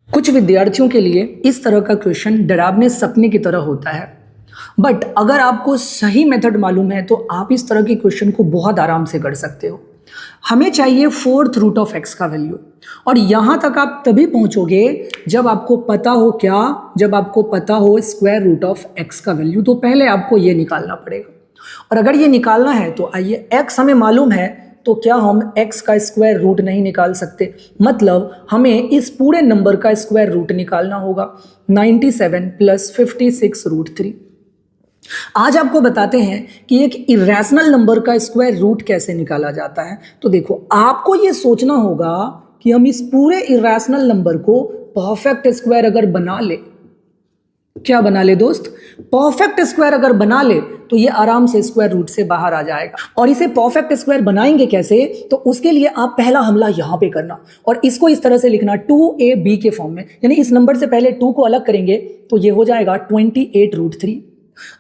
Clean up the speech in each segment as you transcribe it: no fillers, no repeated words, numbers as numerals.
कुछ विद्यार्थियों के लिए इस तरह का क्वेश्चन डरावने सपने की तरह होता है। बट अगर आपको सही मेथड मालूम है तो आप इस तरह के क्वेश्चन को बहुत आराम से कर सकते हो। हमें चाहिए फोर्थ रूट ऑफ एक्स का वैल्यू, और यहां तक आप तभी पहुंचोगे जब आपको पता हो क्या, जब आपको पता हो स्क्वायर रूट ऑफ एक्स का वैल्यू। तो पहले आपको ये निकालना पड़ेगा, और अगर ये निकालना है तो आइए, एक्स हमें मालूम है तो क्या हम x का स्क्वायर रूट नहीं निकाल सकते? मतलब हमें इस पूरे नंबर का स्क्वायर रूट निकालना होगा। 97 प्लस 56 रूट 3। आज आपको बताते हैं कि एक इरेशनल नंबर का स्क्वायर रूट कैसे निकाला जाता है। तो देखो, आपको ये सोचना होगा कि हम इस पूरे इरेशनल नंबर को परफेक्ट स्क्वायर अगर बना ले, क्या बना ले दोस्त? परफेक्ट स्क्वायर अगर बना ले तो ये आराम से स्क्वायर रूट से बाहर आ जाएगा। और इसे परफेक्ट स्क्वायर बनाएंगे कैसे? तो उसके लिए आप पहला हमला यहां पे करना और इसको इस तरह से लिखना 2ab के फॉर्म में, यानी इस नंबर से पहले 2 को अलग करेंगे तो ये हो जाएगा 28 रूट 3।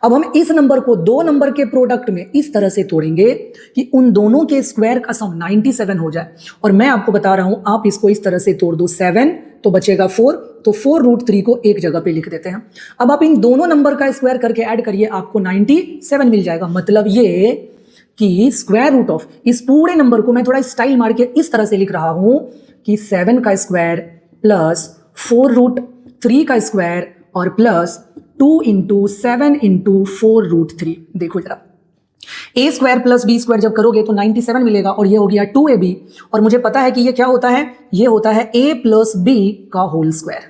अब हम इस नंबर को दो नंबर के प्रोडक्ट में इस तरह से तोड़ेंगे कि उन दोनों के स्क्वायर का सम 97 हो जाए। और मैं आपको बता रहा हूं, आप इसको इस तरह से तोड़ दो, 7 तो बचेगा 4, तो 4 रूट 3 को एक जगह पे लिख देते हैं। अब आप इन दोनों नंबर का स्क्वायर करके ऐड करिए, आपको 97 मिल जाएगा। मतलब ये कि स्क्वायर रूट ऑफ इस पूरे नंबर को मैं थोड़ा स्टाइल मार के इस तरह से लिख रहा हूं कि 7 का स्क्वायर प्लस 4 रूट 3 का स्क्वायर और प्लस 2 इंटू 7 इंटू 4 रूट 3। देखो जरा, ए स्क्वायर प्लस बी स्क्वायर जब करोगे तो 97 मिलेगा, और ये हो गया 2ab। और मुझे पता है कि ये क्या होता है, ये होता है a प्लस बी का होल स्क्वायर,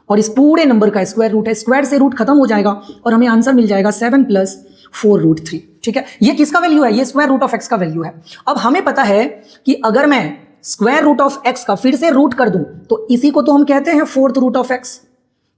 और इस पूरे नंबर का स्क्वायर रूट है। स्क्वायर से रूट खत्म हो जाएगा और हमें आंसर मिल जाएगा 7 प्लस 4 रूट 3। ठीक है, ये किसका वैल्यू है? ये स्क्वायर रूट ऑफ एक्स का वैल्यू है। अब हमें पता है कि अगर मैं स्क्वायर रूट ऑफ एक्स का फिर से रूट कर दूं तो इसी को तो हम कहते हैं फोर्थ रूट ऑफ एक्स,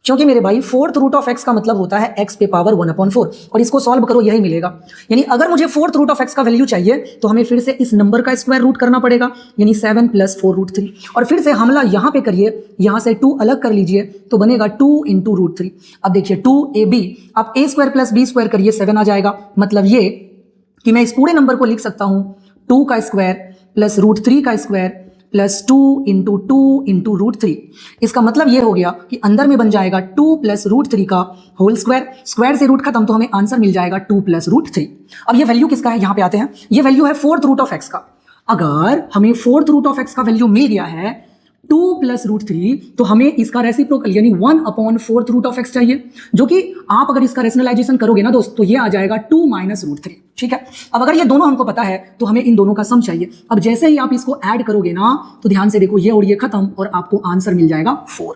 क्योंकि मेरे भाई फोर्थ रूट ऑफ एक्स का मतलब होता है x पे पावर 1/4, और इसको सॉल्व करो यही मिलेगा। यानी अगर मुझे फोर्थ रूट ऑफ एक्स का वैल्यू चाहिए तो हमें फिर से इस नंबर का स्क्वायर रूट करना पड़ेगा, यानी 7 प्लस 4 रूट 3। और फिर से हमला यहां पे करिए, यहां से 2 अलग कर लीजिए तो बनेगा 2 इंटू रूट 3। अब देखिए 2ab, आप a square plus B square करिए, 7 आ जाएगा। मतलब ये कि मैं इस पूरे नंबर को लिख सकता हूं 2 का स्क्वायर प्लस रूट 3 का स्क्वायर प्लस 2 इंटू रूट 3। इसका मतलब ये हो गया कि अंदर में बन जाएगा 2 प्लस रूट 3 का होल स्क्वायर। स्क्वायर से रूट खत्म तो हमें आंसर मिल जाएगा 2 प्लस रूट 3। अब ये वैल्यू किसका है, यहां पे आते हैं। ये वैल्यू है फोर्थ रूट ऑफ एक्स का। अगर हमें फोर्थ रूट ऑफ एक्स का वैल्यू मिल गया है 2 प्लस रूट 3, तो हमें इसका रेसिप्रोकल यानी 1/4 रूट ऑफ एक्स चाहिए, जो कि आप अगर इसका रेशनलाइजेशन करोगे ना दोस्त तो ये आ जाएगा 2 माइनस रूट 3। ठीक है, अब अगर ये दोनों हमको पता है तो हमें इन दोनों का सम चाहिए। अब जैसे ही आप इसको ऐड करोगे ना तो ध्यान से देखो, ये और ये खत्म और आपको आंसर मिल जाएगा 4।